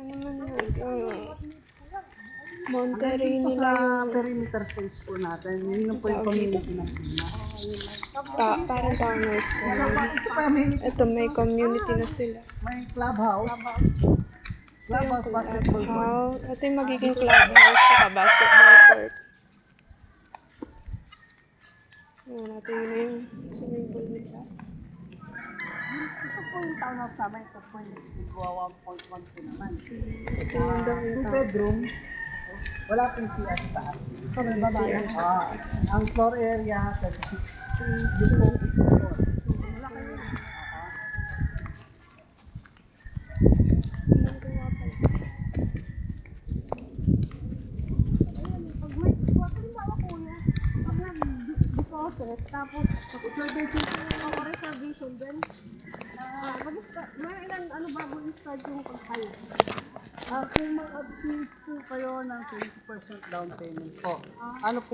naman yun? Monterey Ito nila sa perimeter phase po natin, yun yung po yung community ng Pina. parang townhouse ko. Ito pa may, Ito may community na sila. may clubhouse. Clubhouse, basketball court. How? Ito yung magiging clubhouse saka basketball court. Ayan, natin yun na yung swimming pool nila. Ito po yung townhouse namin, ito po yung 1.1 po naman. Ito yung daw yung 2 bedroom, wala pong CR sa taas. So, may babae. Ang floor area, 36. Yung po, floor. Tapos, reservation din. May ilan, bago i-start yung pagkayo? Kung mag-abuse po kayo ng 20% down payment po, ano po